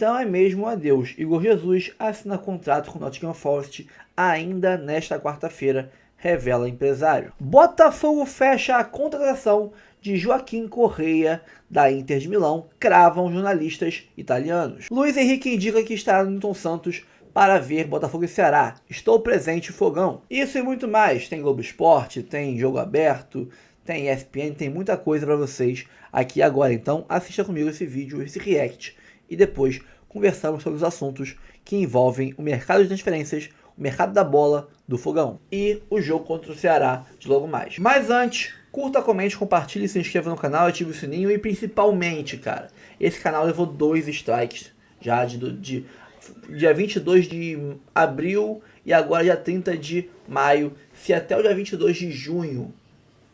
Então é mesmo adeus. Igor Jesus assina contrato com o Nottingham Forest ainda nesta quarta-feira, revela empresário. Botafogo fecha a contratação de Joaquim Correia, da Inter de Milão, cravam jornalistas italianos. Luiz Henrique indica que estará no Newton Santos para ver Botafogo e Ceará. Estou presente, Fogão. Isso e muito mais. Tem Globo Esporte, tem Jogo Aberto, tem ESPN, tem muita coisa para vocês aqui agora. Então assista comigo esse vídeo, esse react, e depois conversamos sobre os assuntos que envolvem o mercado de transferências, o mercado da bola do Fogão e o jogo contra o Ceará de logo mais. Mas antes, curta, comente, compartilhe, se inscreva no canal, ative o sininho e principalmente, cara, esse canal levou 2 strikes já de dia 22 de abril e agora dia 30 de maio. Se até o dia 22 de junho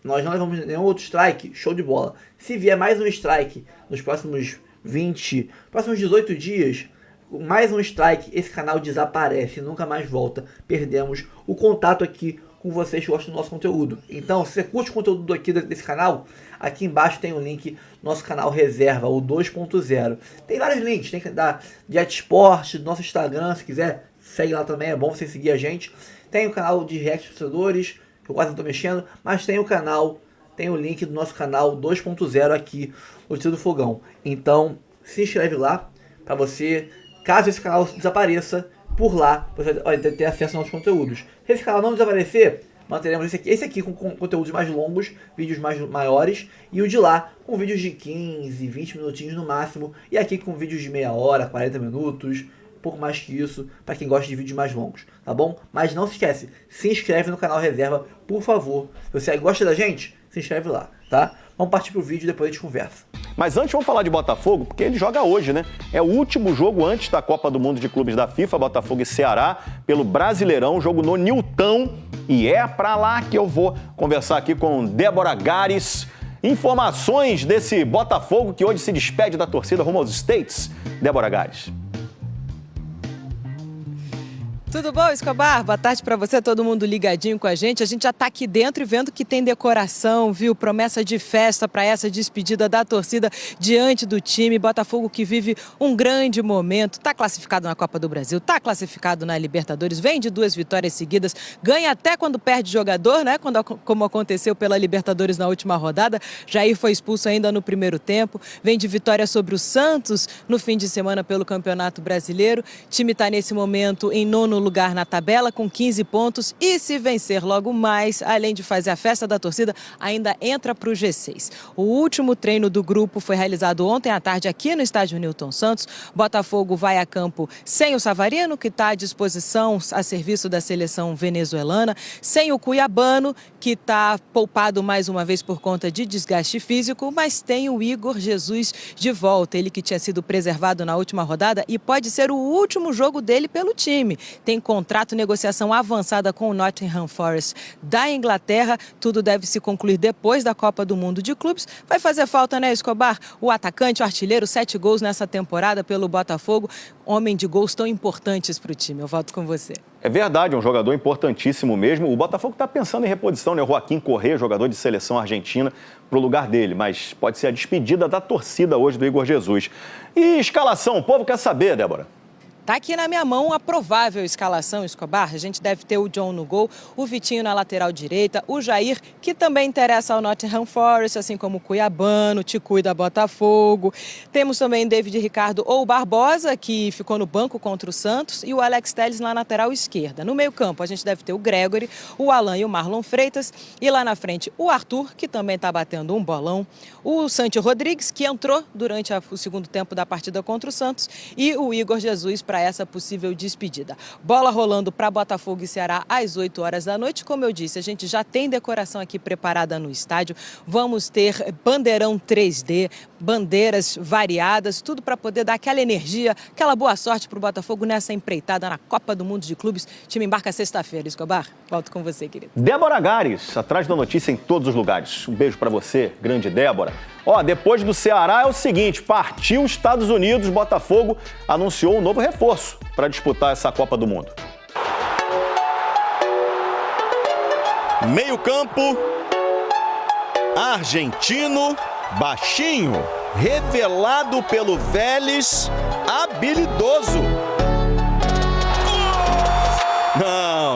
nós não levamos nenhum outro strike, show de bola. Se vier mais um strike nos próximos 18 dias, mais um strike, esse canal desaparece, nunca mais volta. Perdemos o contato aqui com vocês que gostam do nosso conteúdo. Então, se você curte o conteúdo aqui desse canal, aqui embaixo tem o link do nosso canal reserva, o 2.0. Tem vários links, tem que dar Jet Sport, do nosso Instagram, se quiser, segue lá também, é bom você seguir a gente. Tem o canal de react de torcedores, que eu quase não estou mexendo, mas tem o canal, tem o link do nosso canal 2.0 aqui no Tiro do Fogão. Então, se inscreve lá, para você, caso esse canal desapareça, por lá você vai ter acesso aos nossos conteúdos. Se esse canal não desaparecer, manteremos esse aqui com conteúdos mais longos, vídeos maiores, e o de lá com vídeos de 15, 20 minutinhos no máximo, e aqui com vídeos de meia hora, 40 minutos, pouco mais que isso, para quem gosta de vídeos mais longos, tá bom? Mas não se esquece, se inscreve no canal reserva, por favor. Se você gosta da gente, se inscreve lá, tá? Vamos partir pro vídeo e depois a gente conversa. Mas antes vamos falar de Botafogo, porque ele joga hoje, né? É o último jogo antes da Copa do Mundo de Clubes da FIFA, Botafogo e Ceará, pelo Brasileirão, jogo no Newton. E é pra lá que eu vou conversar aqui com Débora Gares. Informações desse Botafogo que hoje se despede da torcida rumo aos States. Débora Gares. Tudo bom, Escobar? Boa tarde para você, todo mundo ligadinho com a gente. A gente já está aqui dentro e vendo que tem decoração, viu? Promessa de festa para essa despedida da torcida diante do time. Botafogo que vive um grande momento, está classificado na Copa do Brasil, está classificado na Libertadores, vem de 2 vitórias seguidas, ganha até quando perde jogador, né? Como aconteceu pela Libertadores na última rodada. Jair foi expulso ainda no primeiro tempo, vem de vitória sobre o Santos no fim de semana pelo Campeonato Brasileiro. O time está nesse momento em 9º lugar na tabela com 15 pontos e se vencer logo mais, além de fazer a festa da torcida, ainda entra para o G6. O último treino do grupo foi realizado ontem à tarde aqui no estádio Newton Santos. Botafogo vai a campo sem o Savarino, que está à disposição a serviço da seleção venezuelana, sem o Cuiabano, que está poupado mais uma vez por conta de desgaste físico, mas tem o Igor Jesus de volta, ele que tinha sido preservado na última rodada e pode ser o último jogo dele pelo time. Tem contrato, negociação avançada com o Nottingham Forest da Inglaterra. Tudo deve se concluir depois da Copa do Mundo de Clubes. Vai fazer falta, né, Escobar? O atacante, o artilheiro, 7 gols nessa temporada pelo Botafogo. Homem de gols tão importantes para o time. Eu volto com você. É verdade, é um jogador importantíssimo mesmo. O Botafogo está pensando em reposição, né? O Joaquim Correia, jogador de seleção argentina, para o lugar dele. Mas pode ser a despedida da torcida hoje do Igor Jesus. E escalação, o povo quer saber, Débora. Tá aqui na minha mão a provável escalação, Escobar. A gente deve ter o John no gol, o Vitinho na lateral direita, o Jair, que também interessa ao Nottingham Forest, assim como o Cuiabano, Ticuí da Botafogo. Temos também David Ricardo ou Barbosa, que ficou no banco contra o Santos, e o Alex Telles na lateral esquerda. No meio-campo, a gente deve ter o Gregory, o Alan e o Marlon Freitas. E lá na frente, o Arthur, que também está batendo um bolão. O Santi Rodrigues, que entrou durante o segundo tempo da partida contra o Santos. E o Igor Jesus para essa possível despedida. Bola rolando para Botafogo e Ceará às 8 horas da noite. Como eu disse, a gente já tem decoração aqui preparada no estádio. Vamos ter bandeirão 3D, bandeiras variadas, tudo para poder dar aquela energia, aquela boa sorte para o Botafogo nessa empreitada na Copa do Mundo de Clubes. O time embarca sexta-feira, Escobar. Volto com você, querido. Débora Gares, atrás da notícia em todos os lugares. Um beijo para você, grande Débora. Ó, depois do Ceará é o seguinte, partiu os Estados Unidos, Botafogo anunciou um novo reforço para disputar essa Copa do Mundo. Meio-campo, argentino, baixinho, revelado pelo Vélez, habilidoso.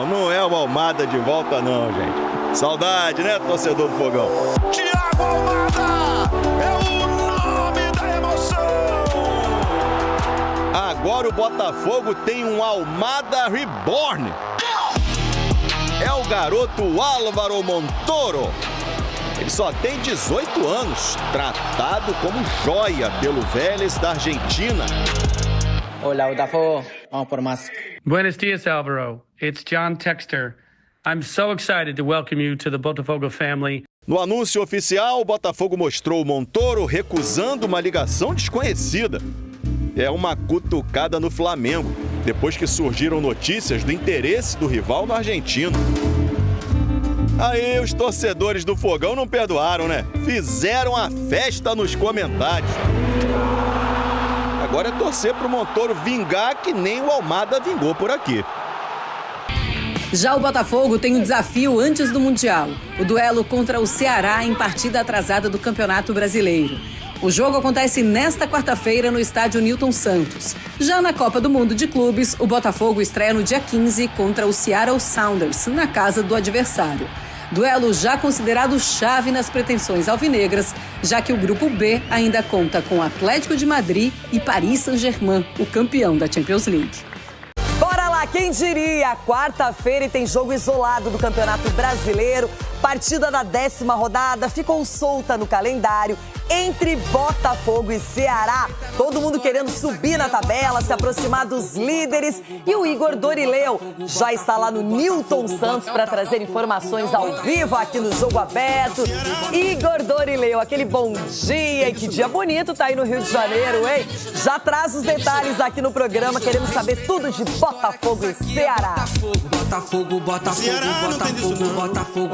Não é uma Almada de volta não, gente. Saudade, né, torcedor do Fogão? Thiago Almada é o nome da emoção. Agora o Botafogo tem um Almada Reborn. É o garoto Álvaro Montoro. Ele só tem 18 anos, tratado como joia pelo Vélez da Argentina. Hola, Botafogo. Vamos por más. Buenos dias, Álvaro. It's John Texter. I'm so excited to welcome you to the Botafogo family. No anúncio oficial, o Botafogo mostrou o Montoro recusando uma ligação desconhecida. É uma cutucada no Flamengo, depois que surgiram notícias do interesse do rival no argentino. Aí os torcedores do Fogão não perdoaram, né? Fizeram a festa nos comentários. Agora é torcer pro Montoro vingar que nem o Almada vingou por aqui. Já o Botafogo tem um desafio antes do Mundial. O duelo contra o Ceará em partida atrasada do Campeonato Brasileiro. O jogo acontece nesta quarta-feira no estádio Newton Santos. Já na Copa do Mundo de Clubes, o Botafogo estreia no dia 15 contra o Seattle Sounders, na casa do adversário. Duelo já considerado chave nas pretensões alvinegras, já que o Grupo B ainda conta com Atlético de Madrid e Paris Saint-Germain, o campeão da Champions League. Bora lá, quem diria? Quarta-feira e tem jogo isolado do Campeonato Brasileiro. Partida da 10ª rodada ficou solta no calendário entre Botafogo e Ceará. Todo mundo querendo subir na tabela, se aproximar dos líderes. E o Igor Dorileu já está lá no Newton Santos para trazer informações ao vivo aqui no Jogo Aberto. Igor Dorileu, aquele bom dia e que dia bonito tá aí no Rio de Janeiro, hein? Já traz os detalhes aqui no programa. Queremos saber tudo de Botafogo e Ceará.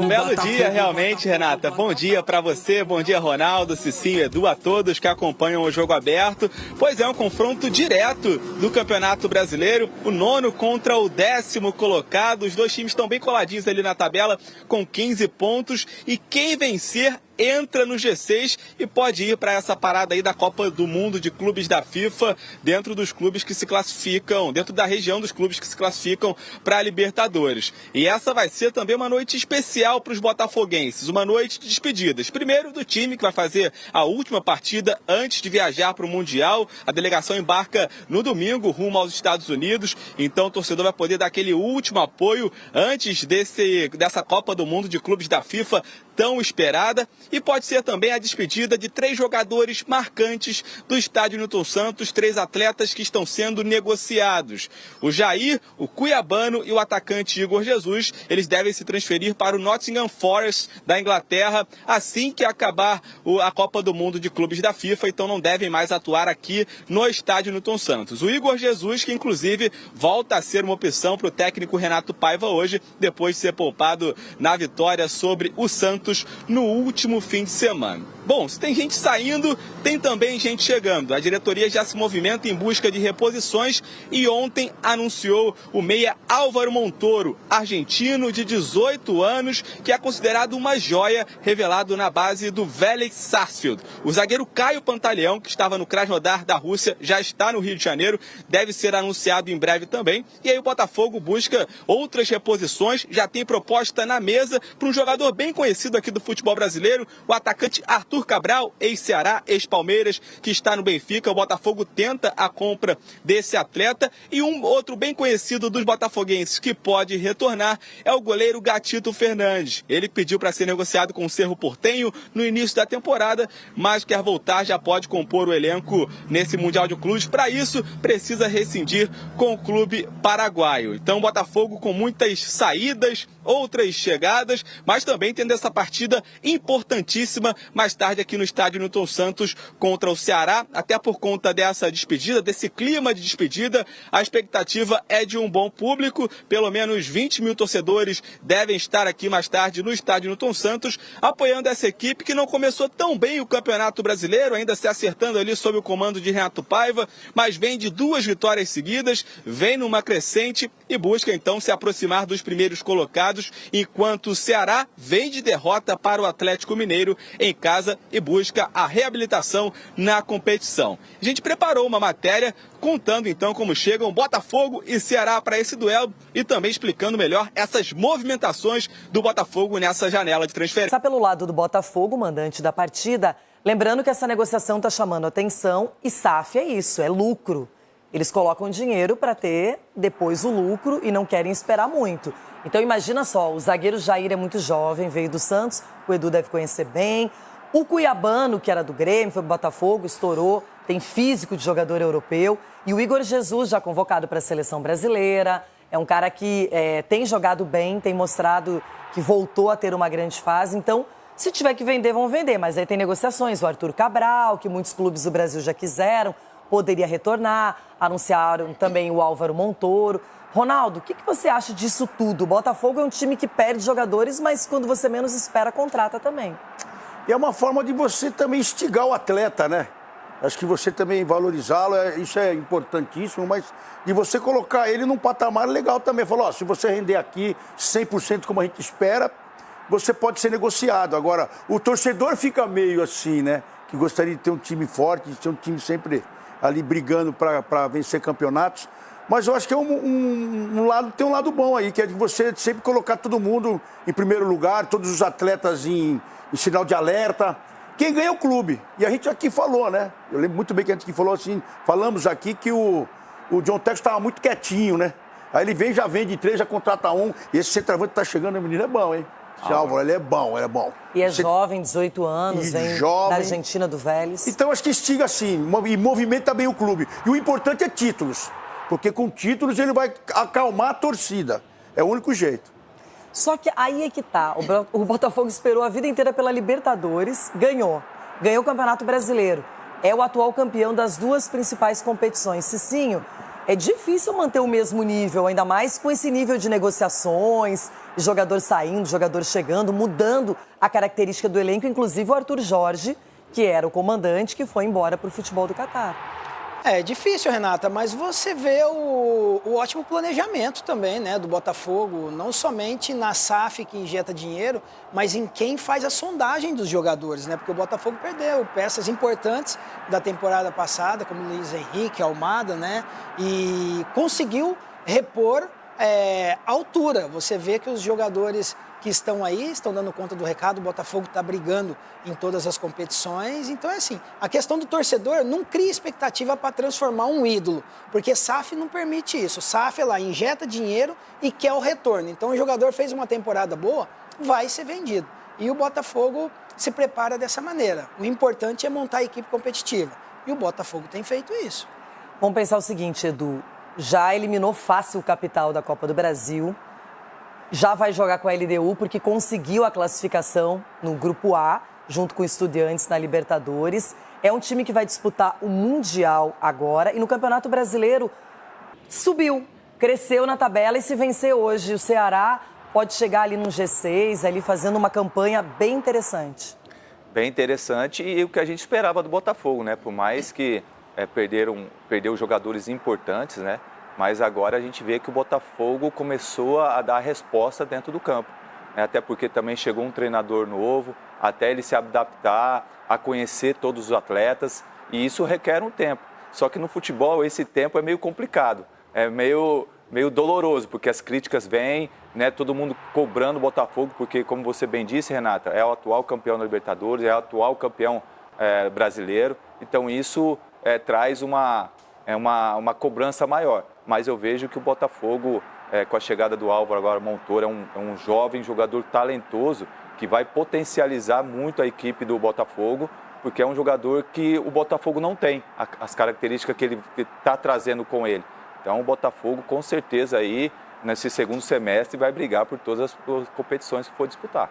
Um belo dia, realmente, Renata. Bom dia pra você, bom dia, Ronaldo, Cicinho, Edu, a todos que acompanham o Jogo Aberto. Pois é, um confronto direto do Campeonato Brasileiro, o 9º contra o 10º colocado. Os dois times estão bem coladinhos ali na tabela, com 15 pontos. E quem vencer entra no G6 e pode ir para essa parada aí da Copa do Mundo de Clubes da FIFA, dentro dos clubes que se classificam, dentro da região dos clubes que se classificam para a Libertadores. E essa vai ser também uma noite especial para os botafoguenses, uma noite de despedidas. Primeiro do time que vai fazer a última partida antes de viajar para o Mundial. A delegação embarca no domingo rumo aos Estados Unidos, então o torcedor vai poder dar aquele último apoio antes dessa Copa do Mundo de Clubes da FIFA tão esperada. E pode ser também a despedida de 3 jogadores marcantes do estádio Newton Santos, 3 atletas que estão sendo negociados. O Jair, o cuiabano e o atacante Igor Jesus, eles devem se transferir para o Nottingham Forest da Inglaterra assim que acabar a Copa do Mundo de Clubes da FIFA, então não devem mais atuar aqui no estádio Newton Santos. O Igor Jesus, que inclusive volta a ser uma opção para o técnico Renato Paiva hoje, depois de ser poupado na vitória sobre o Santos no último fim de semana. Bom, se tem gente saindo, tem também gente chegando. A diretoria já se movimenta em busca de reposições e ontem anunciou o meia Álvaro Montoro, argentino de 18 anos, que é considerado uma joia, revelado na base do Vélez Sarsfield. O zagueiro Caio Pantaleão, que estava no Krasnodar da Rússia, já está no Rio de Janeiro, deve ser anunciado em breve também. E aí o Botafogo busca outras reposições, já tem proposta na mesa para um jogador bem conhecido aqui do futebol brasileiro, o atacante Arthur Cabral, ex-Ceará, ex-Palmeiras, que está no Benfica. O Botafogo tenta a compra desse atleta. E um outro bem conhecido dos botafoguenses que pode retornar é o goleiro Gatito Fernandes. Ele pediu para ser negociado com o Cerro Porteño no início da temporada, mas quer voltar, já pode compor o elenco nesse Mundial de Clubes. Para isso, precisa rescindir com o clube paraguaio. Então, o Botafogo com muitas saídas, outras chegadas, mas também tendo essa partida importantíssima mais tarde aqui no estádio Newton Santos contra o Ceará. Até por conta dessa despedida, desse clima de despedida, a expectativa é de um bom público. Pelo menos 20 mil torcedores devem estar aqui mais tarde no estádio Newton Santos, apoiando essa equipe que não começou tão bem o Campeonato Brasileiro, ainda se acertando ali sob o comando de Renato Paiva, mas vem de 2 vitórias seguidas, vem numa crescente e busca então se aproximar dos primeiros colocados eliminados, enquanto o Ceará vem de derrota para o Atlético Mineiro em casa e busca a reabilitação na competição. A gente preparou uma matéria contando então como chegam Botafogo e Ceará para esse duelo e também explicando melhor essas movimentações do Botafogo nessa janela de transferência. Está pelo lado do Botafogo, mandante da partida, lembrando que essa negociação está chamando atenção e SAF é isso, é lucro. Eles colocam dinheiro para ter depois o lucro e não querem esperar muito. Então imagina só, o zagueiro Jair é muito jovem, veio do Santos, o Edu deve conhecer bem. O cuiabano, que era do Grêmio, foi pro Botafogo, estourou, tem físico de jogador europeu. E o Igor Jesus, já convocado para a seleção brasileira, é um cara que tem jogado bem, tem mostrado que voltou a ter uma grande fase. Então, se tiver que vender, vão vender. Mas aí tem negociações. O Arthur Cabral, que muitos clubes do Brasil já quiseram, poderia retornar. Anunciaram também o Álvaro Montoro. Ronaldo, o que você acha disso tudo? O Botafogo é um time que perde jogadores, mas quando você menos espera, contrata também. E é uma forma de você também instigar o atleta, né? Acho que você também valorizá-lo, isso é importantíssimo, mas de você colocar ele num patamar legal também. Falou, se você render aqui 100% como a gente espera, você pode ser negociado. Agora, o torcedor fica meio assim, né? Que gostaria de ter um time forte, de ter um time sempre ali brigando para vencer campeonatos. Mas eu acho que é tem um lado bom aí, que é de você sempre colocar todo mundo em primeiro lugar, todos os atletas em sinal de alerta. Quem ganha é o clube. E a gente aqui falou, né? Eu lembro muito bem que a gente aqui falou assim, falamos aqui que o John Textor estava muito quietinho, né? Aí ele vem, já vende 3, já contrata 1. E esse centroavante que tá chegando, o menino é bom, hein? Esse Álvaro, ele é bom, ele é bom. E é jovem, 18 anos, vem da Argentina, do Vélez. Então acho que instiga assim, e movimenta bem o clube. E o importante é títulos. Porque com títulos ele vai acalmar a torcida. É o único jeito. Só que aí é que tá. O Botafogo esperou a vida inteira pela Libertadores, ganhou. Ganhou o Campeonato Brasileiro. É o atual campeão das 2 principais competições. Cicinho, é difícil manter o mesmo nível, ainda mais com esse nível de negociações, jogador saindo, jogador chegando, mudando a característica do elenco, inclusive o Arthur Jorge, que era o comandante, que foi embora para o futebol do Catar. É difícil, Renata, mas você vê o ótimo planejamento também, né, do Botafogo, não somente na SAF que injeta dinheiro, mas em quem faz a sondagem dos jogadores, né, porque o Botafogo perdeu peças importantes da temporada passada, como Luiz Henrique, Almada, né, e conseguiu repor a altura. Você vê que os jogadores que estão aí, estão dando conta do recado, o Botafogo está brigando em todas as competições. Então é assim, a questão do torcedor não cria expectativa para transformar um ídolo, porque SAF não permite isso. SAF é lá, injeta dinheiro e quer o retorno. Então o jogador fez uma temporada boa, vai ser vendido. E o Botafogo se prepara dessa maneira. O importante é montar a equipe competitiva. E o Botafogo tem feito isso. Vamos pensar o seguinte, Edu, já eliminou fácil o capital da Copa do Brasil, já vai jogar com a LDU porque conseguiu a classificação no Grupo A, junto com o Estudiantes na Libertadores. É um time que vai disputar o Mundial agora e no Campeonato Brasileiro subiu, cresceu na tabela e se vencer hoje o Ceará pode chegar ali no G6, ali fazendo uma campanha bem interessante. Bem interessante e o que a gente esperava do Botafogo, né? Por mais que perdeu jogadores importantes, né? Mas agora a gente vê que o Botafogo começou a dar a resposta dentro do campo. Né? Até porque também chegou um treinador novo, até ele se adaptar, a conhecer todos os atletas. E isso requer um tempo. Só que no futebol esse tempo é meio complicado, é meio doloroso, porque as críticas vêm, né? Todo mundo cobrando o Botafogo, porque como você bem disse, Renata, é o atual campeão da Libertadores, é o atual campeão brasileiro. Então isso traz uma cobrança maior. Mas eu vejo que o Botafogo, com a chegada do Álvaro agora Montoro, é um jovem jogador talentoso que vai potencializar muito a equipe do Botafogo, porque é um jogador que o Botafogo não tem, as características que ele está trazendo com ele. Então o Botafogo, com certeza, aí, nesse segundo semestre, vai brigar por todas as competições que for disputar.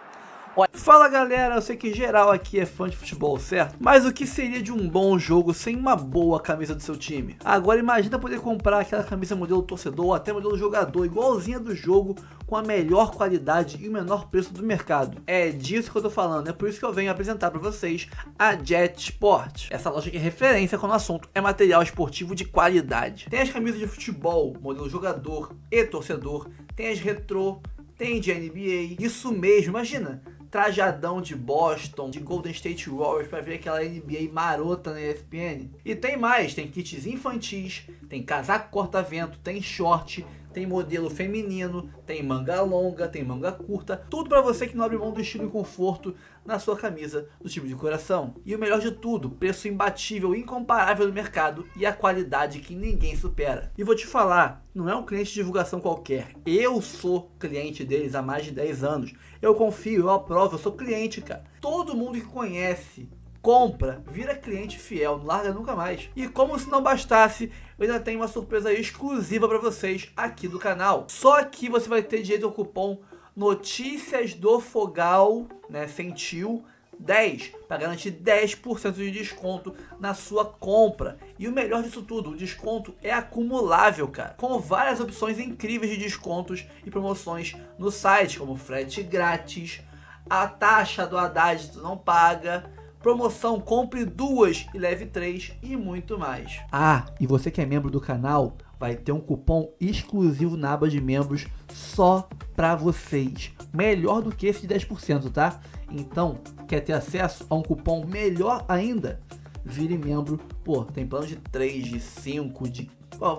Fala galera, eu sei que geral aqui é fã de futebol, certo? Mas o que seria de um bom jogo sem uma boa camisa do seu time? Agora imagina poder comprar aquela camisa modelo torcedor ou até modelo jogador, igualzinha do jogo, com a melhor qualidade e o menor preço do mercado. É disso que eu tô falando, é por isso que eu venho apresentar para vocês a Jet Sport. Essa loja que é referência quando o assunto é material esportivo de qualidade. Tem as camisas de futebol, modelo jogador e torcedor, tem as retrô, tem de NBA. Isso mesmo, imagina, trajadão de Boston, de Golden State Warriors pra ver aquela NBA marota na ESPN. E tem mais, tem kits infantis, tem casaco corta-vento, tem short, tem modelo feminino, tem manga longa, tem manga curta, tudo pra você que não abre mão do estilo e conforto na sua camisa do time de coração. E o melhor de tudo, preço imbatível, incomparável no mercado e a qualidade que ninguém supera. E vou te falar, não é um cliente de divulgação qualquer, eu sou cliente deles há mais de 10 anos, eu confio, eu aprovo, eu sou cliente, cara. Todo mundo que conhece, compra, vira cliente fiel, não larga nunca mais. E como se não bastasse, eu ainda tenho uma surpresa exclusiva para vocês aqui do canal. Só aqui você vai ter direito ao cupom Notícias do Fogal, né, sentiu 10, para garantir 10% de desconto na sua compra. E o melhor disso tudo, o desconto é acumulável, cara, com várias opções incríveis de descontos e promoções no site, como frete grátis, a taxa do Haddad tu não paga, promoção compre 2 e leve 3 e muito mais. Ah, e você que é membro do canal vai ter um cupom exclusivo na aba de membros só pra vocês. Melhor do que esse de 10%, tá? Então, quer ter acesso a um cupom melhor ainda? Vire membro. Pô, tem plano de 3, de 5, de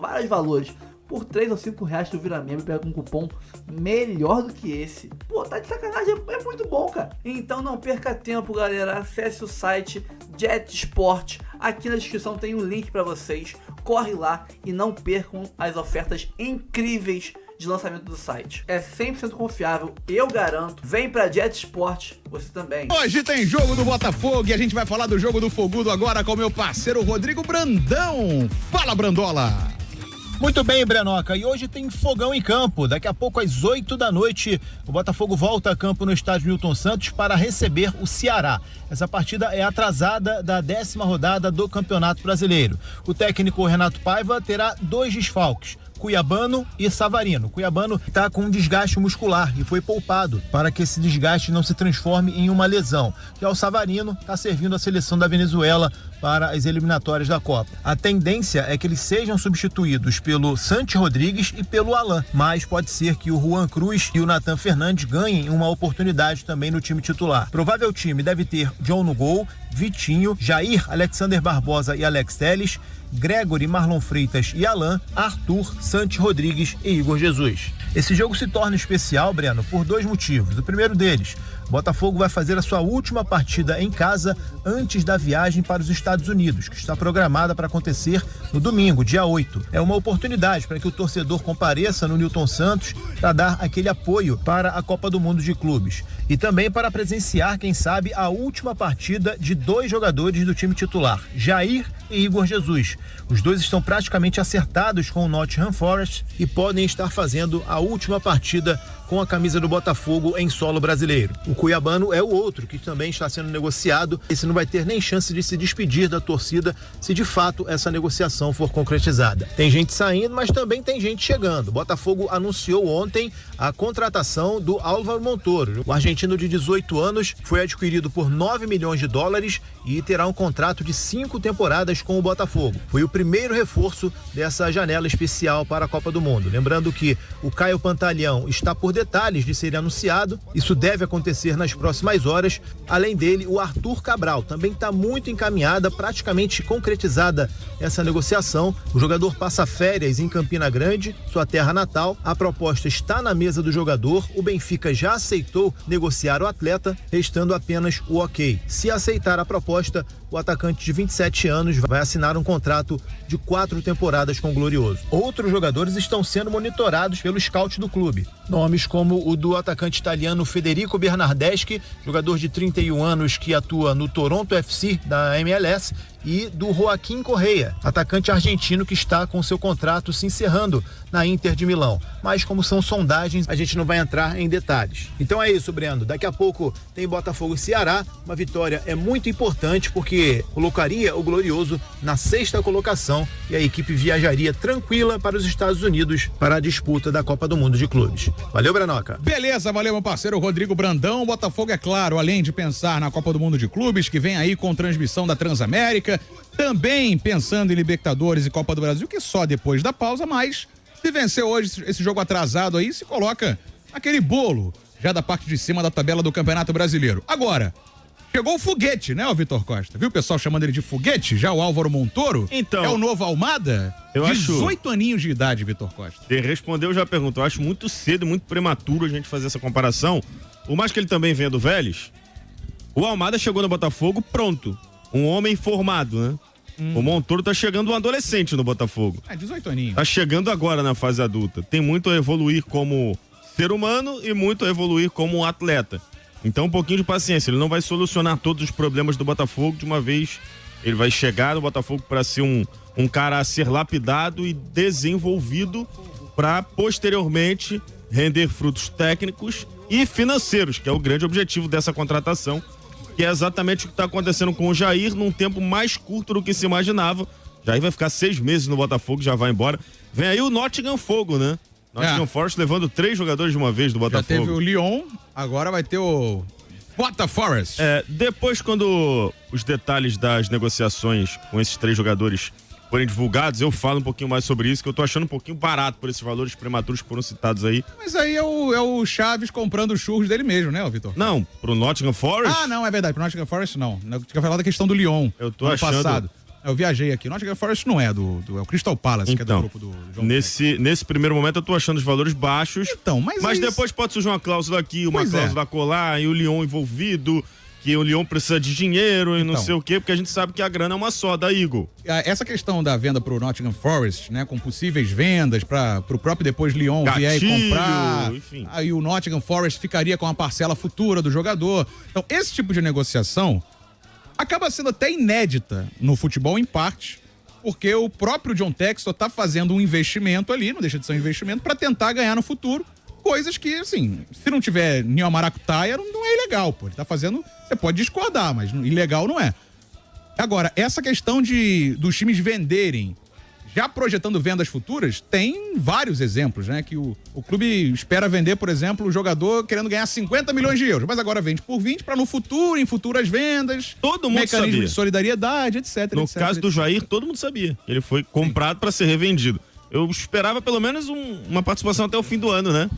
vários valores. Por 3 ou 5 reais tu vira membro e pega um cupom melhor do que esse. Pô, tá de sacanagem, é muito bom, cara. Então não perca tempo, galera. Acesse o site Jet Sport. Aqui na descrição tem um link para vocês. Corre lá e não percam as ofertas incríveis de lançamento do site. É 100% confiável, eu garanto. Vem pra Jet Sport, você também. Hoje tem jogo do Botafogo e a gente vai falar do jogo do Fogudo agora com o meu parceiro Rodrigo Brandão. Fala, Brandola! Muito bem, Brenoca, e hoje tem fogão em campo. Daqui a pouco, às 8 da noite, o Botafogo volta a campo no estádio Newton Santos para receber o Ceará. Essa partida é atrasada da 10ª rodada do Campeonato Brasileiro. O técnico Renato Paiva terá 2 desfalques, Cuiabano e Savarino. Cuiabano está com um desgaste muscular e foi poupado para que esse desgaste não se transforme em uma lesão. Já o Savarino está servindo a seleção da Venezuela para as eliminatórias da Copa. A tendência é que eles sejam substituídos pelo Santi Rodrigues e pelo Alan, mas pode ser que o Juan Cruz e o Nathan Fernandes ganhem uma oportunidade também no time titular. Provável time deve ter John no gol, Vitinho, Jair, Alexander Barbosa e Alex Telles, Gregory, Marlon Freitas e Alan, Arthur, Santi Rodrigues e Igor Jesus. Esse jogo se torna especial, Breno, por 2 motivos. O primeiro deles, o Botafogo vai fazer a sua última partida em casa antes da viagem para os Estados Unidos, que está programada para acontecer no domingo, dia 8. É uma oportunidade para que o torcedor compareça no Newton Santos para dar aquele apoio para a Copa do Mundo de Clubes. E também para presenciar, quem sabe, a última partida de 2 jogadores do time titular, Jair e Igor Jesus. Os 2 estão praticamente acertados com o Nottingham Forest e podem estar fazendo a última partida com a camisa do Botafogo em solo brasileiro. O Cuiabano é o outro que também está sendo negociado. Esse não vai ter nem chance de se despedir da torcida se de fato essa negociação for concretizada. Tem gente saindo, mas também tem gente chegando. O Botafogo anunciou ontem a contratação do Álvaro Montoro. O argentino de 18 anos foi adquirido por 9 milhões de dólares e terá um contrato de 5 temporadas com o Botafogo. Foi o primeiro reforço dessa janela especial para a Copa do Mundo. Lembrando que o Caio Pantaleão está por detalhes de ser anunciado. Isso deve acontecer nas próximas horas. Além dele, o Arthur Cabral também está muito encaminhada, praticamente concretizada essa negociação. O jogador passa férias em Campina Grande, sua terra natal. A proposta está na mesa do jogador. O Benfica já aceitou negociar o atleta, restando apenas o ok. Se aceitar a proposta, o atacante de 27 anos vai assinar um contrato de 4 temporadas com o Glorioso. Outros jogadores estão sendo monitorados pelo scout do clube. Nomes como o do atacante italiano Federico Bernardeschi, jogador de 31 anos que atua no Toronto FC da MLS, e do Joaquim Correia, atacante argentino que está com seu contrato se encerrando na Inter de Milão. Mas como são sondagens, a gente não vai entrar em detalhes. Então é isso, Breno. Daqui a pouco tem Botafogo e Ceará. Uma vitória é muito importante porque colocaria o Glorioso na 6ª colocação e a equipe viajaria tranquila para os Estados Unidos para a disputa da Copa do Mundo de Clubes. Valeu, Brenoca. Beleza, valeu, meu parceiro Rodrigo Brandão. O Botafogo, é claro, além de pensar na Copa do Mundo de Clubes, que vem aí com transmissão da Transamérica, também pensando em Libertadores e Copa do Brasil, que só depois da pausa, mas se vencer hoje esse jogo atrasado aí, se coloca aquele bolo já da parte de cima da tabela do Campeonato Brasileiro. Agora, chegou o foguete, né, o Vitor Costa? Viu o pessoal chamando ele de foguete? Já o Álvaro Montoro? Então, é o novo Almada? Eu 18 aninhos de idade, Vitor Costa. Você respondeu já a pergunta. Eu acho muito cedo, muito prematuro a gente fazer essa comparação. Por mais que ele também venha do Vélez, o Almada chegou no Botafogo pronto. Um homem formado, né? O Montoro tá chegando um adolescente no Botafogo. 18 aninhos. Tá chegando agora na fase adulta. Tem muito a evoluir como ser humano e muito a evoluir como um atleta. Então um pouquinho de paciência. Ele não vai solucionar todos os problemas do Botafogo de uma vez. Ele vai chegar no Botafogo para ser um cara a ser lapidado e desenvolvido para posteriormente render frutos técnicos e financeiros, que é o grande objetivo dessa contratação, que é exatamente o que está acontecendo com o Jair num tempo mais curto do que se imaginava. Jair vai ficar 6 meses no Botafogo, já vai embora. Vem aí o Nottingham Fogo, né? Nottingham Forest levando 3 jogadores de uma vez do Botafogo. Já teve o Lyon, agora vai ter o Botaforest. Depois, quando os detalhes das negociações com esses 3 jogadores forem divulgados, eu falo um pouquinho mais sobre isso, que eu tô achando um pouquinho barato por esses valores prematuros que foram citados aí. Mas aí é o Chaves comprando os churros dele mesmo, né, Vitor? Não, pro Nottingham Forest? Ah, não, é verdade, pro Nottingham Forest não. Eu tinha falado da questão do Lyon. Eu tô achando... passado. Eu viajei aqui. Nottingham Forest não é é o Crystal Palace, que é do grupo do João nesse primeiro momento eu tô achando os valores baixos. Então, mas depois pode surgir uma cláusula aqui, uma cláusula colar, e o Lyon envolvido, que o Lyon precisa de dinheiro e não sei o quê, porque a gente sabe que a grana é uma só, da Eagle. Essa questão da venda pro Nottingham Forest, né, com possíveis vendas pro próprio depois Lyon vier e comprar, enfim. Aí o Nottingham Forest ficaria com a parcela futura do jogador. Então, esse tipo de negociação acaba sendo até inédita no futebol em parte, porque o próprio John Textor tá fazendo um investimento ali, não deixa de ser um investimento, para tentar ganhar no futuro coisas que, assim, se não tiver nenhuma maracutaia, não é ilegal, pô. Ele tá fazendo, você pode discordar, mas ilegal não é. Agora, essa questão dos times venderem, já projetando vendas futuras, tem vários exemplos, né? Que o clube espera vender, por exemplo, o jogador querendo ganhar 50 milhões de euros, mas agora vende por 20 para no futuro, em futuras vendas, todo mundo mecanismo sabia. de solidariedade, etc. No caso do Jair, todo mundo sabia. Ele foi comprado para ser revendido. Eu esperava pelo menos uma participação até o fim do ano, né?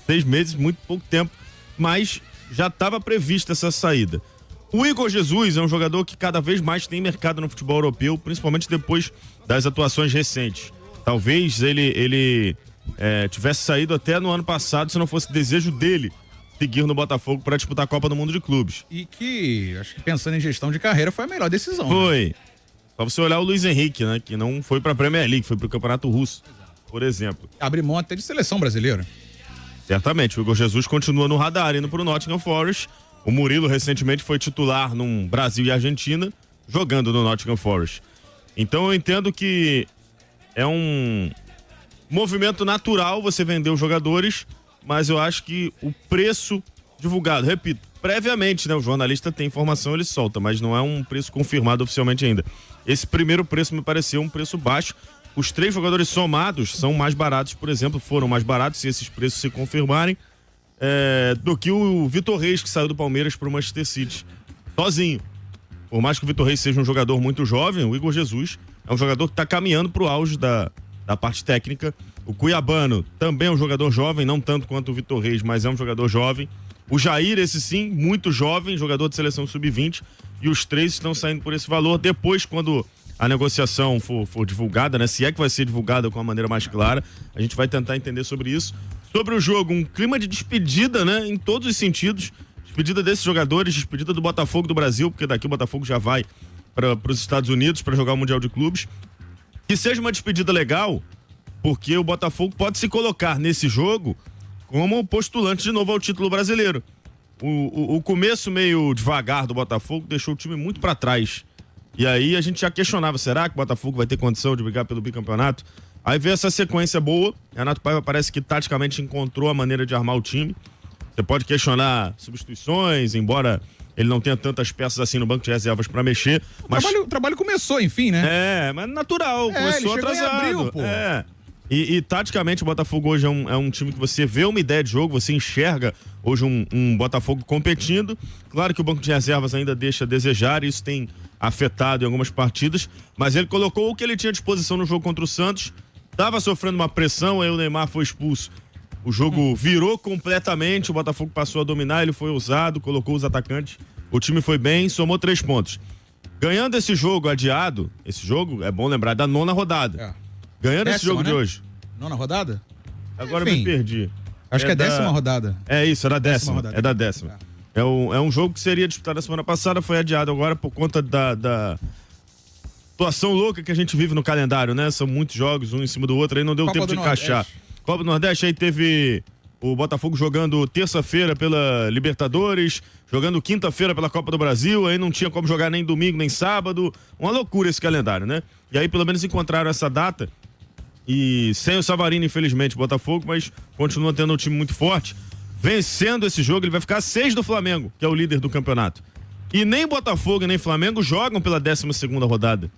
6 meses, muito pouco tempo, mas já estava prevista essa saída. O Igor Jesus é um jogador que cada vez mais tem mercado no futebol europeu, principalmente depois das atuações recentes. Talvez ele tivesse saído até no ano passado se não fosse desejo dele seguir no Botafogo para disputar a Copa do Mundo de Clubes. E que, acho que pensando em gestão de carreira, foi a melhor decisão. Foi. Né? Só você olhar o Luiz Henrique, né? Que não foi para a Premier League, foi para o Campeonato Russo, por exemplo. Abre mão até de seleção brasileira. Certamente, o Igor Jesus continua no radar, indo para o Nottingham Forest. O Murilo recentemente foi titular num Brasil e Argentina, jogando no Nottingham Forest. Então eu entendo que é um movimento natural você vender os jogadores, mas eu acho que o preço divulgado, repito, previamente, né? O jornalista tem informação, ele solta, mas não é um preço confirmado oficialmente ainda. Esse primeiro preço me pareceu um preço baixo. Os 3 jogadores somados são mais baratos, por exemplo, foram mais baratos, se esses preços se confirmarem, do que o Vitor Reis, que saiu do Palmeiras para o Manchester City, sozinho. Por mais que o Vitor Reis seja um jogador muito jovem, o Igor Jesus é um jogador que está caminhando para o auge da parte técnica. O Cuiabano também é um jogador jovem, não tanto quanto o Vitor Reis, mas é um jogador jovem. O Jair, esse sim, muito jovem, jogador de seleção sub-20, e os 3 estão saindo por esse valor. Depois, quando a negociação for divulgada, né? Se é que vai ser divulgada com uma maneira mais clara, a gente vai tentar entender sobre isso. Sobre o jogo, um clima de despedida, né? Em todos os sentidos. Despedida desses jogadores, despedida do Botafogo do Brasil, porque daqui o Botafogo já vai para os Estados Unidos para jogar o Mundial de Clubes. Que seja uma despedida legal, porque o Botafogo pode se colocar nesse jogo como postulante de novo ao título brasileiro. O começo meio devagar do Botafogo deixou o time muito para trás. E aí a gente já questionava, será que o Botafogo vai ter condição de brigar pelo bicampeonato? Aí veio essa sequência boa, Renato Paiva parece que taticamente encontrou a maneira de armar o time. Você pode questionar substituições, embora ele não tenha tantas peças assim no banco de reservas para mexer. Mas O trabalho começou, enfim, né? Mas natural, começou ele atrasado. Em abril, pô. E taticamente o Botafogo hoje é um time que você vê uma ideia de jogo, você enxerga hoje um Botafogo competindo. Claro que o banco de reservas ainda deixa a desejar, isso tem afetado em algumas partidas, mas ele colocou o que ele tinha à disposição no jogo contra o Santos, estava sofrendo uma pressão, aí o Neymar foi expulso. O jogo virou completamente, o Botafogo passou a dominar, ele foi ousado, colocou os atacantes, o time foi bem, somou 3 pontos. Ganhando esse jogo adiado, esse jogo, é bom lembrar, da 9ª rodada. Ganhando esse jogo, né, de hoje. 9ª rodada? Agora eu me perdi. Acho que é 10ª rodada. É isso, era a 10ª. É da 10ª. É um jogo que seria disputado na semana passada, foi adiado agora por conta da situação louca que a gente vive no calendário, né? São muitos jogos, um em cima do outro, aí não deu tempo de encaixar. Copa do Nordeste, aí teve o Botafogo jogando terça-feira pela Libertadores, jogando quinta-feira pela Copa do Brasil, aí não tinha como jogar nem domingo, nem sábado. Uma loucura esse calendário, né? E aí pelo menos encontraram essa data, e sem o Savarino, infelizmente, o Botafogo, mas continua tendo um time muito forte. Vencendo esse jogo, ele vai ficar a 6 do Flamengo, que é o líder do campeonato. E nem Botafogo e nem Flamengo jogam pela 12ª rodada.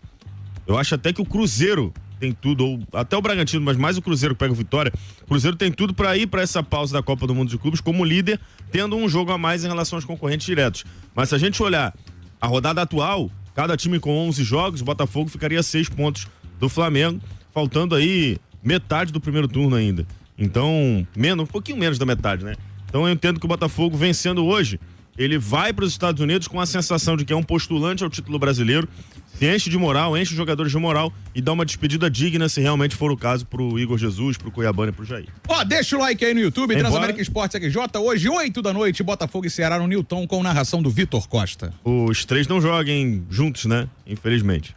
Eu acho até que o Cruzeiro tem tudo, ou até o Bragantino, mas mais o Cruzeiro que pega o Vitória. O Cruzeiro tem tudo para ir para essa pausa da Copa do Mundo de Clubes como líder, tendo um jogo a mais em relação aos concorrentes diretos. Mas se a gente olhar a rodada atual, cada time com 11 jogos, o Botafogo ficaria a 6 pontos do Flamengo, faltando aí metade do primeiro turno ainda. Então, um pouquinho menos da metade, né? Então eu entendo que o Botafogo, vencendo hoje, ele vai para os Estados Unidos com a sensação de que é um postulante ao título brasileiro, se enche de moral, enche os jogadores de moral e dá uma despedida digna, se realmente for o caso, pro Igor Jesus, pro Cuiabano e pro Jair. Deixa o like aí no YouTube, Transamérica Esportes XJ, hoje 8 da noite, Botafogo e Ceará no Newton, com narração do Vitor Costa. Os 3 não joguem juntos, né? Infelizmente.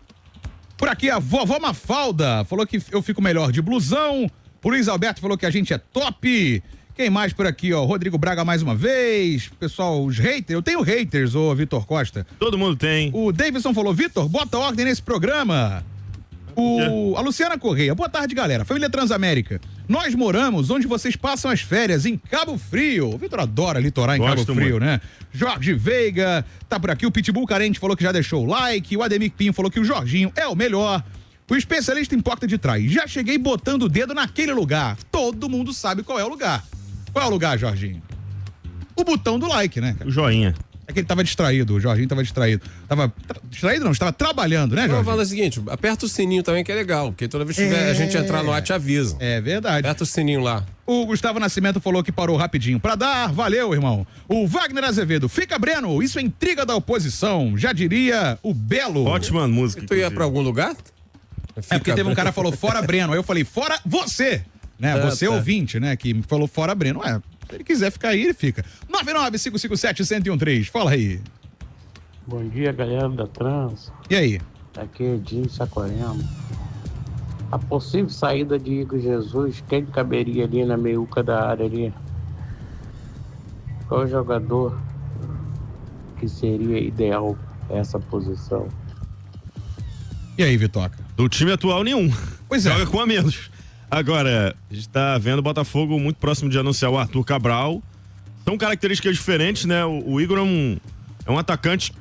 Por aqui a vovó Mafalda falou que eu fico melhor de blusão, o Luiz Alberto falou que a gente é top. Quem mais por aqui, ó? Rodrigo Braga mais uma vez. Pessoal, os haters. Eu tenho haters, ô Vitor Costa. Todo mundo tem. O Davidson falou, Vitor, bota ordem nesse programa. A Luciana Correia, boa tarde, galera. Família Transamérica. Nós moramos onde vocês passam as férias, em Cabo Frio. O Vitor adora litorar em Cabo Frio, né? Jorge Veiga tá por aqui. O Pitbull Carente falou que já deixou o like. O Ademir Pinho falou que o Jorginho é o melhor. O especialista em porta de trás. Já cheguei botando o dedo naquele lugar. Todo mundo sabe qual é o lugar. Qual é o lugar, Jorginho? O botão do like, né, cara? O joinha. É que ele tava distraído, o Jorginho tava distraído. Distraído não, estava trabalhando, né, Jorginho? Eu falo o seguinte, aperta o sininho também que é legal, porque toda vez que a gente entrar no ar te avisa. É verdade. Aperta o sininho lá. O Gustavo Nascimento falou que parou rapidinho pra dar, valeu, irmão. O Wagner Azevedo, fica Breno, isso é intriga da oposição, já diria o Belo. Ótima música. E tu ia pra algum lugar? É porque teve um cara que falou fora Breno, aí eu falei fora você. Né? Você ouvinte, né? Que falou fora Breno. Se ele quiser ficar aí, ele fica. 99557-1013, fala aí. Bom dia, galera da Trans. E aí? Aqui é Edinho Saquarema. A possível saída de Igor Jesus, quem caberia ali na meiuca da área ali? Qual jogador que seria ideal para essa posição? E aí, Vitoca? Do time atual, nenhum. Pois é. Joga com a menos. Agora, a gente tá vendo o Botafogo muito próximo de anunciar o Arthur Cabral. São características diferentes, né? O Igor é um atacante que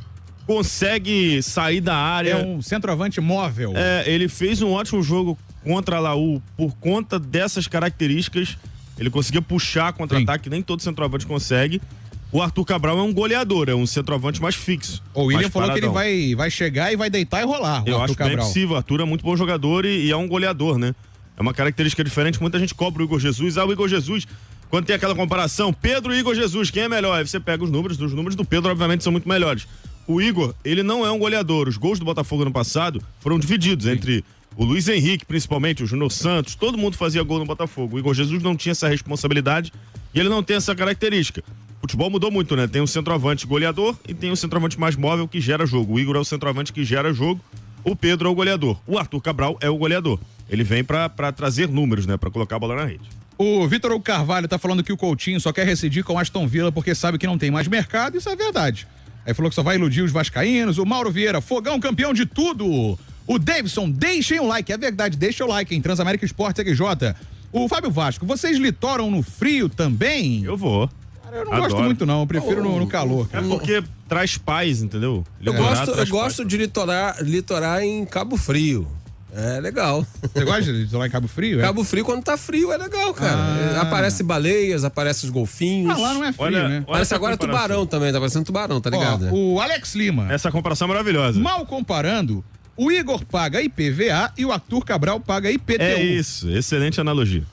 consegue sair da área. É um centroavante móvel. Ele fez um ótimo jogo contra a Laú por conta dessas características. Ele conseguia puxar contra-ataque, nem todo centroavante consegue. O Arthur Cabral é um goleador, é um centroavante mais fixo. O William falou que ele vai chegar e vai deitar e rolar. Eu acho bem possível. O Arthur é muito bom jogador e é um goleador, né? É uma característica diferente, muita gente cobra o Igor Jesus. O Igor Jesus, quando tem aquela comparação, Pedro e Igor Jesus, quem é melhor? Aí você pega os números do Pedro, obviamente, são muito melhores. O Igor, ele não é um goleador. Os gols do Botafogo no passado foram divididos entre o Luiz Henrique, principalmente, o Júnior Santos, todo mundo fazia gol no Botafogo. O Igor Jesus não tinha essa responsabilidade e ele não tem essa característica. O futebol mudou muito, né? Tem um centroavante goleador e tem um centroavante mais móvel que gera jogo. O Igor é o centroavante que gera jogo, o Pedro é o goleador. O Arthur Cabral é o goleador. Ele vem pra trazer números, né? Pra colocar a bola na rede. O Vitor Carvalho tá falando que o Coutinho só quer rescindir com o Aston Villa porque sabe que não tem mais mercado, isso é verdade. Aí falou que só vai iludir os vascaínos. O Mauro Vieira, Fogão campeão de tudo. O Davidson, deixem o like, é verdade, deixa o like em Transamérica Esportes XJ. O Fábio Vasco, vocês litoram no frio também? Eu vou. Cara, eu não gosto muito não, eu prefiro no calor. É porque traz paz, entendeu? Eu gosto de litorar em Cabo Frio. É legal. Você gosta de litorar em Cabo Frio? Cabo Frio, quando tá frio, é legal, cara. Aparece baleias, aparece os golfinhos. Lá não é frio, né? Parece agora tubarão também, tá parecendo tubarão, tá ligado? O Alex Lima. Essa comparação é maravilhosa. Mal comparando, o Igor paga IPVA e o Arthur Cabral paga IPTU. É isso, excelente analogia.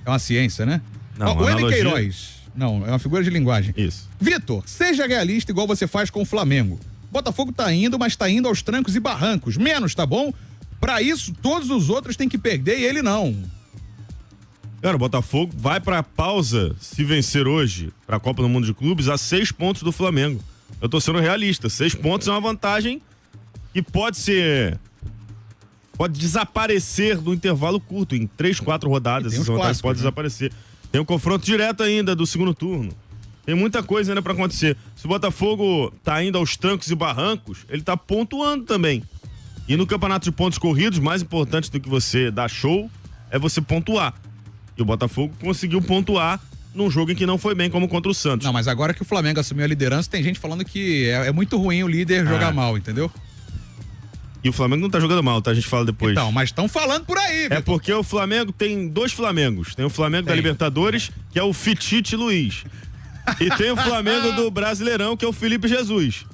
É uma ciência, né? Não, o analogia... Queiroz. Não, é uma figura de linguagem. Isso. Vitor, seja realista igual você faz com o Flamengo. Botafogo tá indo, mas tá indo aos trancos e barrancos. Menos, tá bom? Pra isso, todos os outros têm que perder e ele não. Cara, o Botafogo vai pra pausa, se vencer hoje, pra Copa do Mundo de Clubes, a 6 pontos do Flamengo. Eu tô sendo realista. 6 pontos é uma vantagem que pode desaparecer no intervalo curto. Em 3, 4 rodadas, essa vantagem pode desaparecer. Tem um confronto direto ainda do segundo turno. Tem muita coisa ainda pra acontecer. Se o Botafogo tá indo aos trancos e barrancos, ele tá pontuando também. E no campeonato de pontos corridos, mais importante do que você dar show, é você pontuar. E o Botafogo conseguiu pontuar num jogo em que não foi bem, como contra o Santos. Não, mas agora que o Flamengo assumiu a liderança, tem gente falando que é muito ruim o líder jogar mal, entendeu? E o Flamengo não tá jogando mal, tá? A gente fala depois. Então, mas estão falando por aí, Vitor. É porque o Flamengo tem 2 Flamengos. Tem o Flamengo da Libertadores, que é o Fitite Luiz. E tem o Flamengo do Brasileirão, que é o Felipe Jesus.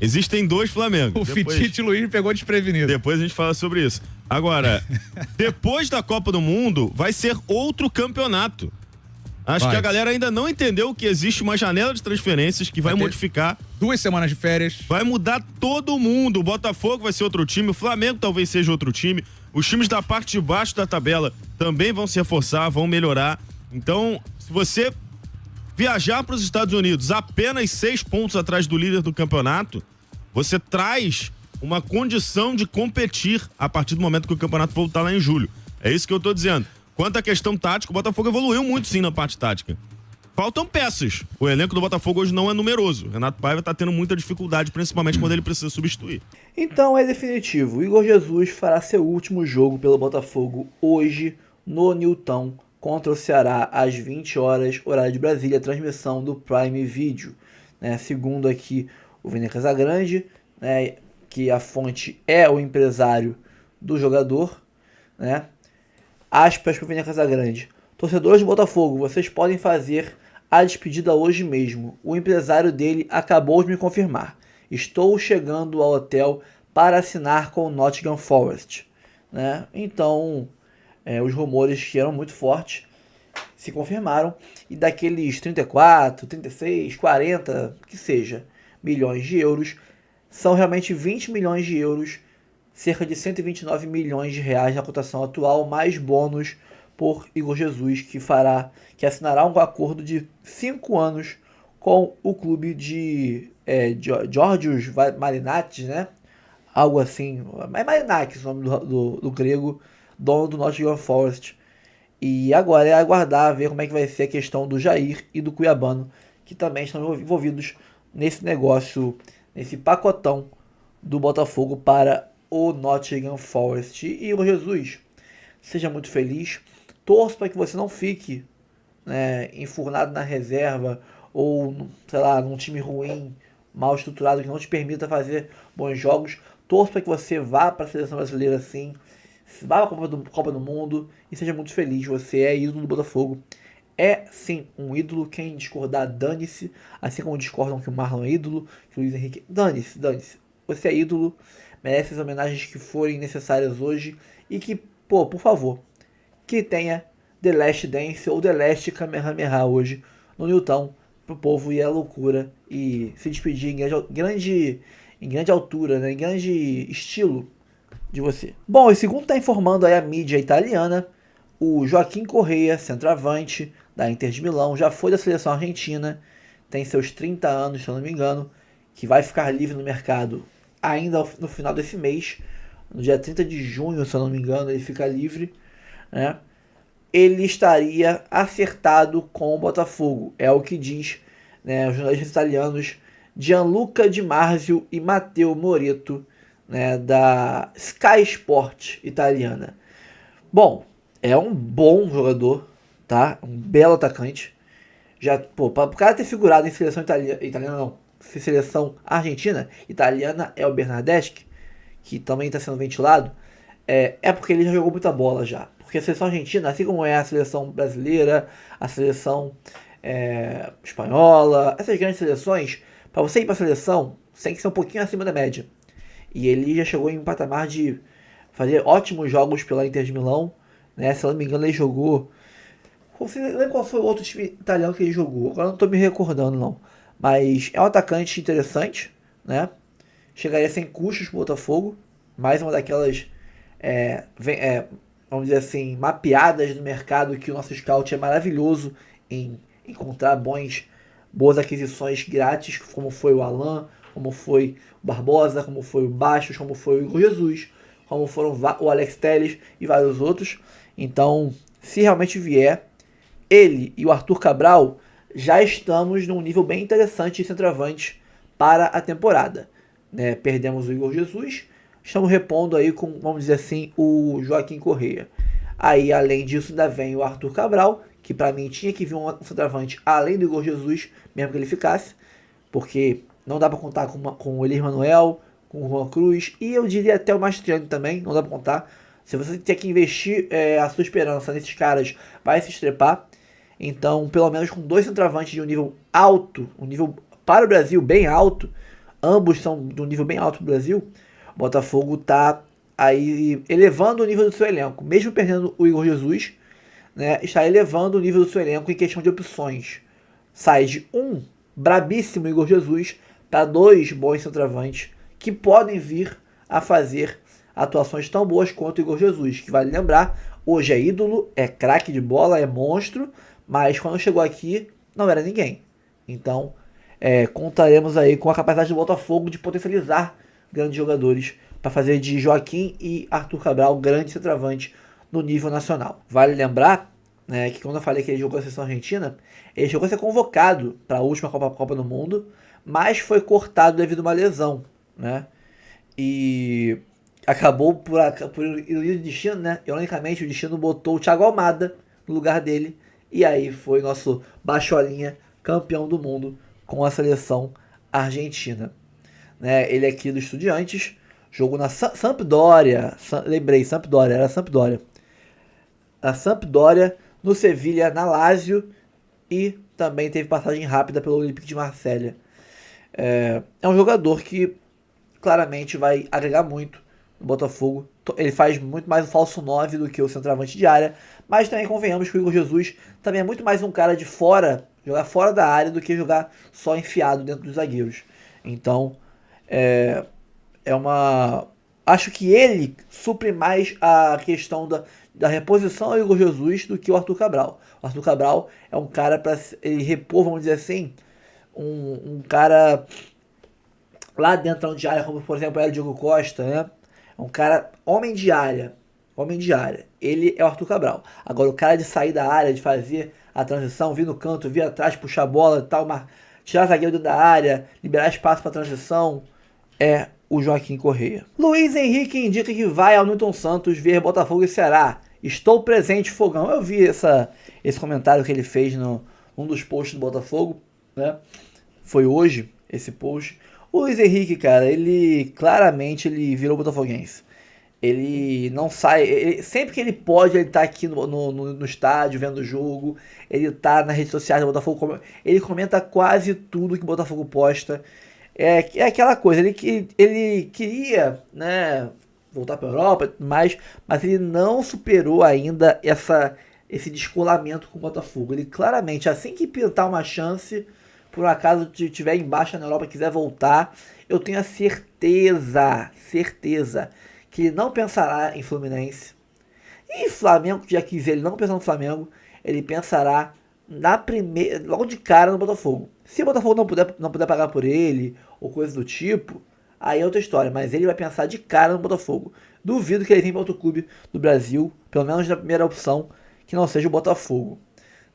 Existem 2 Flamengos. O Fitite Luiz pegou desprevenido. Depois a gente fala sobre isso. Agora, depois da Copa do Mundo, vai ser outro campeonato. Acho que a galera ainda não entendeu que existe uma janela de transferências que vai modificar. 2 semanas de férias. Vai mudar todo mundo. O Botafogo vai ser outro time, o Flamengo talvez seja outro time. Os times da parte de baixo da tabela também vão se reforçar, vão melhorar. Então, se você viajar para os Estados Unidos apenas 6 pontos atrás do líder do campeonato, você traz uma condição de competir a partir do momento que o campeonato voltar lá em julho. É isso que eu tô dizendo. Quanto à questão tática, o Botafogo evoluiu muito sim na parte tática. Faltam peças. O elenco do Botafogo hoje não é numeroso. O Renato Paiva tá tendo muita dificuldade, principalmente quando ele precisa substituir. Então é definitivo. O Igor Jesus fará seu último jogo pelo Botafogo hoje no Newton contra o Ceará às 20 horas, horário de Brasília, transmissão do Prime Video. Né? Segundo aqui o Vini Casagrande, né, que a fonte é o empresário do jogador, né? Aspas para o Vini Casagrande. Torcedores do Botafogo, vocês podem fazer a despedida hoje mesmo. O empresário dele acabou de me confirmar. Estou chegando ao hotel para assinar com o Nottingham Forest. Né? Então, os rumores que eram muito fortes se confirmaram. E daqueles 34, 36, 40, que seja, milhões de euros, são realmente 20 milhões de euros, cerca de 129 milhões de reais na cotação atual, mais bônus por Igor Jesus, que assinará um acordo de 5 anos com o clube de Georgios Marinatis, né? Algo assim, é Marinatis o nome do grego, dono do Nottingham Forest. E agora é aguardar, ver como é que vai ser a questão do Jair e do Cuiabano, que também estão envolvidos nesse negócio, nesse pacotão do Botafogo para o Nottingham Forest. E o Jesus, seja muito feliz. Torço para que você não fique, né, enfurnado na reserva ou, sei lá, num time ruim, mal estruturado, que não te permita fazer bons jogos. Torço para que você vá para a seleção brasileira sim, vá para a Copa do Mundo e seja muito feliz. Você é ídolo do Botafogo. É sim um ídolo. Quem discordar, dane-se. Assim como discordam que o Marlon é ídolo, que o Luiz Henrique. Dane-se, dane-se. Você é ídolo, merece as homenagens que forem necessárias hoje. E que, por favor, que tenha The Last Dance ou The Last Kamehameha hoje no Newton, pro povo ir à loucura e se despedir em grande altura, né, em grande estilo de você. Bom, e segundo está informando aí a mídia italiana, o Joaquim Correa, centroavante da Inter de Milão, já foi da seleção argentina, tem seus 30 anos, se eu não me engano, que vai ficar livre no mercado ainda no final desse mês, no dia 30 de junho, se eu não me engano, ele fica livre, né? Ele estaria acertado com o Botafogo, é o que diz, né, os jornalistas italianos Gianluca Di Marzio e Matteo Moretto, né, da Sky Sport italiana. Bom, é um bom jogador, tá? Um belo atacante. Já, para o cara ter figurado em seleção italiana não, seleção argentina, italiana é o Bernardeschi, que também está sendo ventilado, é porque ele já jogou muita bola já. Porque a seleção argentina, assim como é a seleção brasileira, a seleção espanhola, essas grandes seleções, para você ir para a seleção, você tem que ser um pouquinho acima da média. E ele já chegou em um patamar de fazer ótimos jogos pela Inter de Milão, né? Se eu não me engano, ele jogou Você lembra qual foi o outro time italiano que ele jogou? Agora não tô me recordando, não. Mas é um atacante interessante, né? Chegaria sem custos pro Botafogo. Mais uma daquelas, vamos dizer assim, mapeadas do mercado que o nosso scout é maravilhoso em encontrar boas aquisições grátis, como foi o Alan, como foi o Barbosa, como foi o Bastos, como foi o Igor Jesus, como foram o Alex Telles e vários outros. Então, se realmente vier, ele e o Arthur Cabral, já estamos num nível bem interessante de centroavante para a temporada. Né? Perdemos o Igor Jesus, estamos repondo aí com, vamos dizer assim, o Joaquim Correia. Aí, além disso, ainda vem o Arthur Cabral, que para mim tinha que vir um centroavante além do Igor Jesus, mesmo que ele ficasse, porque não dá para contar com o Elir Manuel, com o Juan Cruz, e eu diria até o Mastriani também, não dá para contar. Se você tem que investir a sua esperança nesses caras, vai se estrepar. Então, pelo menos com 2 centroavantes de um nível alto, um nível para o Brasil bem alto, ambos são de um nível bem alto para o Brasil, o Botafogo está aí elevando o nível do seu elenco. Mesmo perdendo o Igor Jesus, né, está elevando o nível do seu elenco em questão de opções. Sai de um brabíssimo Igor Jesus para 2 bons centroavantes que podem vir a fazer atuações tão boas quanto o Igor Jesus, que vale lembrar, hoje é ídolo, é craque de bola, é monstro, mas quando chegou aqui não era ninguém. Então, contaremos aí com a capacidade do Botafogo de potencializar grandes jogadores para fazer de Joaquim e Arthur Cabral grandes centroavantes no nível nacional. Vale lembrar, né, que quando eu falei que ele jogou a seleção argentina, ele chegou a ser convocado para a última Copa do Mundo, mas foi cortado devido a uma lesão, né? E acabou por ironia do destino, né? Ironicamente, o destino botou o Thiago Almada no lugar dele, e aí foi nosso baixolinha campeão do mundo com a seleção argentina. Né? Ele é aqui do Estudiantes, jogou na Sampdoria, era Sampdoria. A Sampdoria, no Sevilha, na Lazio, e também teve passagem rápida pelo Olympique de Marselha. É um jogador que claramente vai agregar muito no Botafogo. Ele faz muito mais o falso 9 do que o centroavante de área, mas também convenhamos que o Igor Jesus também é muito mais um cara de fora, jogar fora da área, do que jogar só enfiado dentro dos zagueiros. Então, acho que ele supre mais a questão da reposição ao Igor Jesus do que o Arthur Cabral. O Arthur Cabral é um cara para ele repor, vamos dizer assim, um cara lá dentro de área, como por exemplo era o Diogo Costa, né? É um cara homem de área. Ele é o Arthur Cabral. Agora o cara de sair da área, de fazer a transição, vir no canto, vir atrás, puxar a bola e tal, tirar zagueiro da área, liberar espaço para transição, é o Joaquim Correia. Luiz Henrique indica que vai ao Newton Santos ver Botafogo e Ceará. Estou presente, Fogão. Eu vi esse comentário que ele fez num dos posts do Botafogo, né? Foi hoje esse post. O Luiz Henrique, cara, ele claramente virou botafoguense. Ele não sai... sempre que ele pode, ele tá aqui no estádio, vendo o jogo. Ele tá nas redes sociais do Botafogo. Ele comenta quase tudo que o Botafogo posta. É aquela coisa, ele queria, né, voltar para a Europa, mas ele não superou ainda esse descolamento com o Botafogo. Ele claramente, assim que pintar uma chance, por um acaso estiver em baixa na Europa e quiser voltar, eu tenho a certeza que ele não pensará em Fluminense. E Flamengo, já quis ele não pensar no Flamengo, ele pensará logo de cara no Botafogo. Se o Botafogo não puder pagar por ele, ou coisa do tipo, aí é outra história. Mas ele vai pensar de cara no Botafogo. Duvido que ele venha para outro clube do Brasil, pelo menos na primeira opção, que não seja o Botafogo.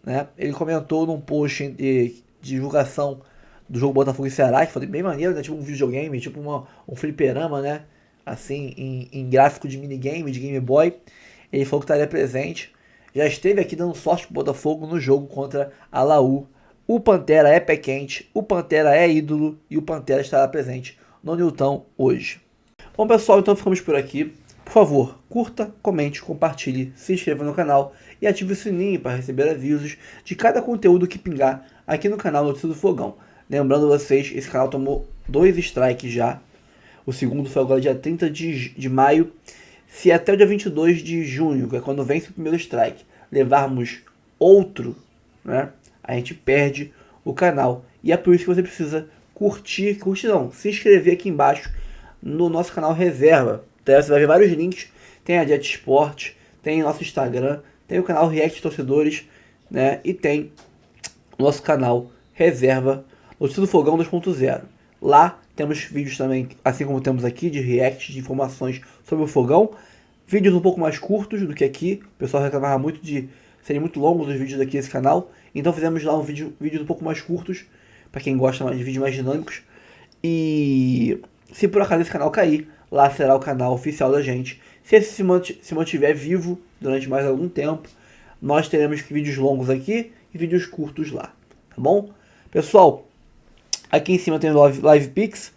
Né? Ele comentou num post de divulgação do jogo Botafogo e Ceará, que foi bem maneiro, né? Tipo um videogame, tipo um fliperama, né? Assim, em gráfico de minigame, de Game Boy. Ele falou que estaria presente. Já esteve aqui dando sorte pro Botafogo no jogo contra a Laú. O Pantera é pé quente, o Pantera é ídolo e o Pantera estará presente no Newton hoje. Bom, pessoal, então ficamos por aqui. Por favor, curta, comente, compartilhe, se inscreva no canal e ative o sininho para receber avisos de cada conteúdo que pingar aqui no canal Notícias do Fogão. Lembrando vocês, esse canal tomou 2 strikes já. O segundo foi agora dia 30 de maio. Se até o dia 22 de junho, que é quando vence o primeiro strike, levarmos outro, né, a gente perde o canal. E é por isso que você precisa curtir não, se inscrever aqui embaixo no nosso canal Reserva. Então, você vai ver vários links, tem a Jet Sport, tem nosso Instagram, tem o canal React Torcedores, né, e tem o nosso canal Reserva Notícia do Fogão 2.0. Lá temos vídeos também, assim como temos aqui, de react, de informações sobre o fogão. Vídeos um pouco mais curtos do que aqui. O pessoal reclamava muito de serem muito longos os vídeos daqui nesse canal. Então fizemos lá vídeos um pouco mais curtos, para quem gosta mais de vídeos mais dinâmicos. E se por acaso esse canal cair, lá será o canal oficial da gente. Se esse se mantiver vivo durante mais algum tempo, nós teremos vídeos longos aqui e vídeos curtos lá, tá bom? Pessoal, aqui em cima tem o LivePix,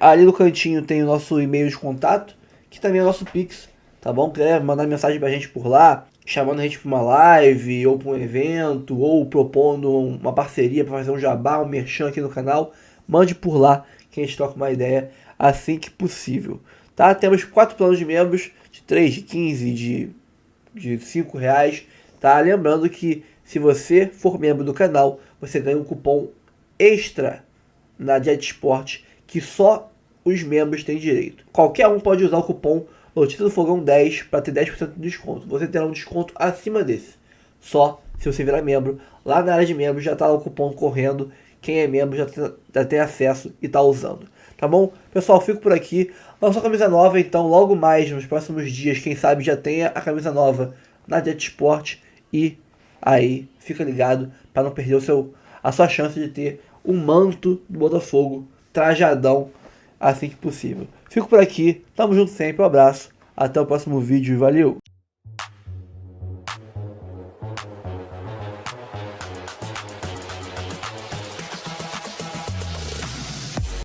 ali no cantinho tem o nosso e-mail de contato, que também é o nosso Pix, tá bom? Quer mandar mensagem pra gente por lá, chamando a gente pra uma live, ou pra um evento, ou propondo uma parceria para fazer um jabá, um merchan aqui no canal, mande por lá que a gente troca uma ideia assim que possível, tá? Temos 4 planos de membros, de 3, de 15, de 5 reais, tá? Lembrando que se você for membro do canal, você ganha um cupom extra na Jet Sport, que só os membros têm direito. Qualquer um pode usar o cupom Notícia do Fogão 10 para ter 10% de desconto. Você terá um desconto acima desse, só se você virar membro. Lá na área de membros já está o cupom correndo. Quem é membro já tem acesso e está usando. Tá bom? Pessoal, fico por aqui. Lançou a camisa nova, então logo mais, nos próximos dias, quem sabe já tenha a camisa nova na Jet Sport. E aí, fica ligado para não perder a sua chance de ter um manto do Botafogo trajadão assim que possível. Fico por aqui, tamo junto sempre, um abraço, até o próximo vídeo e valeu!